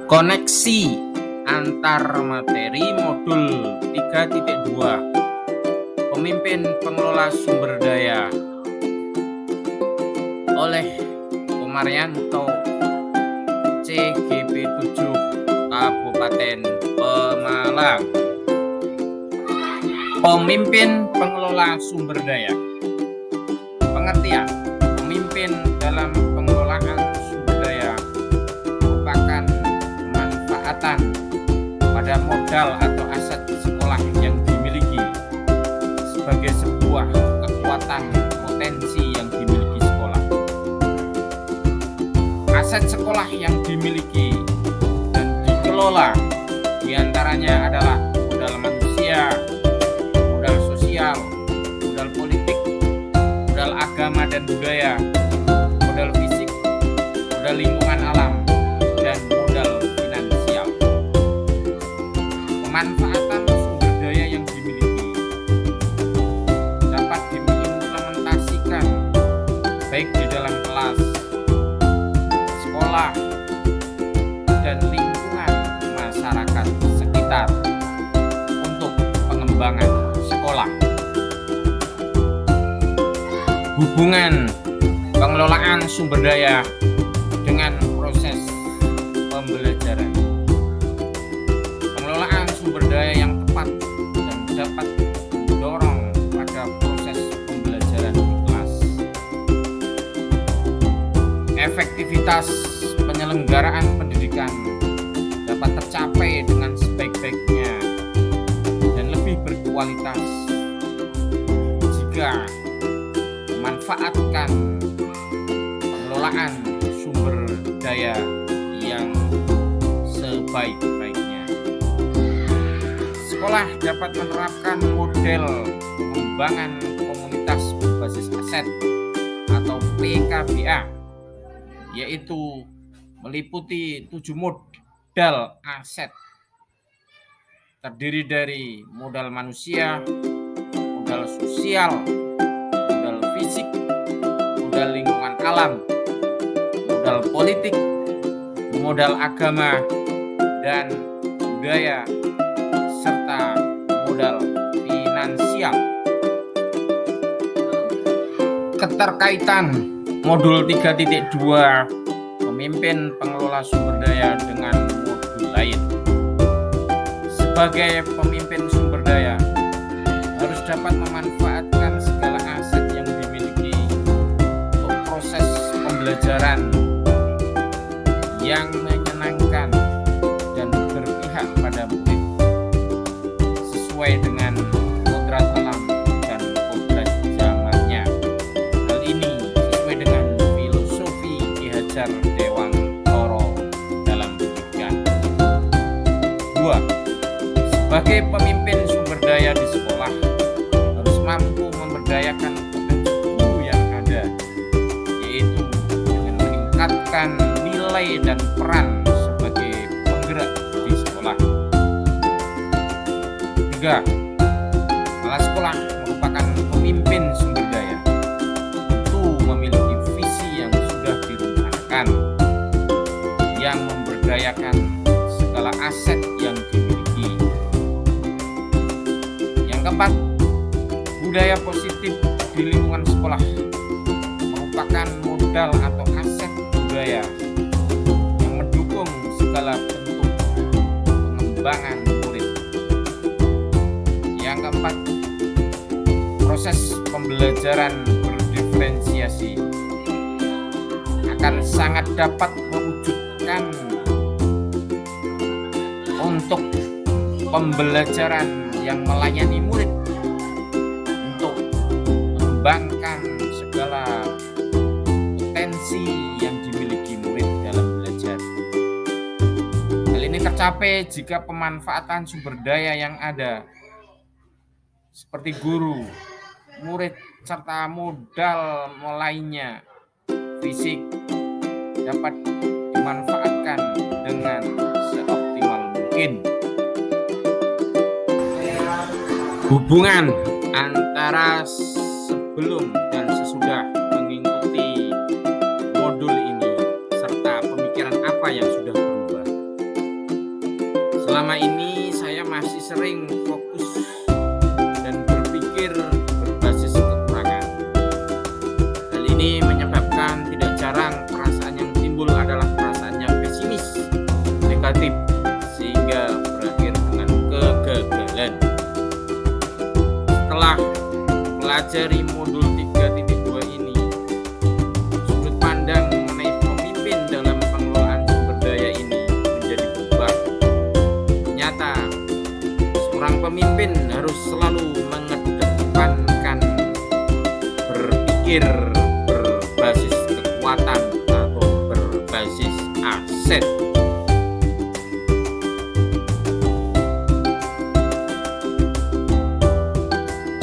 Koneksi antar materi modul 3.2 Pemimpin Pengelola Sumber Daya oleh Komaryanto, CGP 7 Kabupaten Pemalang. Pemimpin Pengelola Sumber Daya. Pengertian: pemimpin dalam pengelolaan sumber daya merupakan pemanfaatan pada modal atau aset sekolah yang dimiliki sebagai sebuah kekuatan potensi yang dimiliki sekolah. Aset sekolah yang dimiliki dan dikelola diantaranya adalah modal manusia, modal sosial, modal politik, modal agama dan budaya, modal fisik, modal lingkungan alam, dan modal finansial. Pemanfaatan sumber daya yang dimiliki dapat diimplementasikan baik di dalam kelas, sekolah, dan lingkungan masyarakat sekitar untuk pengembangan sekolah. Hubungan pengelolaan sumber daya dengan proses pembelajaran. Pengelolaan sumber daya yang tepat dan dapat mendorong pada proses pembelajaran di kelas. Efektivitas penyelenggaraan pendidikan dapat tercapai dengan sebaik-baiknya dan lebih berkualitas jika memanfaatkan pengelolaan sumber daya yang sebaik-baiknya. Sekolah dapat menerapkan model pengembangan komunitas berbasis aset atau PKBA, yaitu meliputi 7 modal aset, terdiri dari modal manusia, modal sosial, modal fisik, modal lingkungan alam, modal politik, modal agama dan budaya, serta modal finansial. Keterkaitan modul 3.2 Pemimpin Pengelola Sumber Daya dengan modul lain. Sebagai pemimpin sumber daya, harus dapat memanfaatkan segala aset yang dimiliki untuk proses pembelajaran yang menyenangkan dan berpihak pada murid sesuai dengan kodrat alam dan kodrat zamannya. Hal ini sesuai dengan filosofi Ki Hajar Dewantara dalam pendidikan. 2. Sebagai pemimpin sumber daya di sekolah, harus mampu memberdayakan potensi guru yang ada, yaitu dengan meningkatkan nilai dan peran sebagai penggerak di sekolah. 3. Kepala sekolah merupakan pemimpin sumber daya, tentu memiliki visi yang sudah direncanakan, yang memberdayakan segala aset yang dimiliki. Yang keempat, budaya positif di lingkungan sekolah merupakan modal atau aset budaya yang mendukung segala bentuk pengembangan murid. Yang keempat, proses pembelajaran berdiferensiasi akan sangat dapat mewujudkan untuk pembelajaran yang melayani murid untuk mengembangkan segala potensi yang dimiliki murid dalam belajar. Hal ini tercapai jika pemanfaatan sumber daya yang ada seperti guru, murid, serta modal lainnya fisik dapat dimanfaatkan dengan seoptimal mungkin. Hubungan antara sebelum dan sesudah mengikuti modul ini serta pemikiran apa yang sudah berubah. selama ini saya masih sering fokus dan berpikir berbasis kekurangan. Hal ini menyebabkan tidak jarang perasaan yang timbul adalah perasaan yang pesimis, negatif, sehingga berakhir dengan kegagalan. Setelah pelajari modul 3.2 ini, sudut pandang mengenai pemimpin dalam pengelolaan sumber daya ini menjadi berubah. Ternyata seorang pemimpin harus selalu mengedepankan berpikir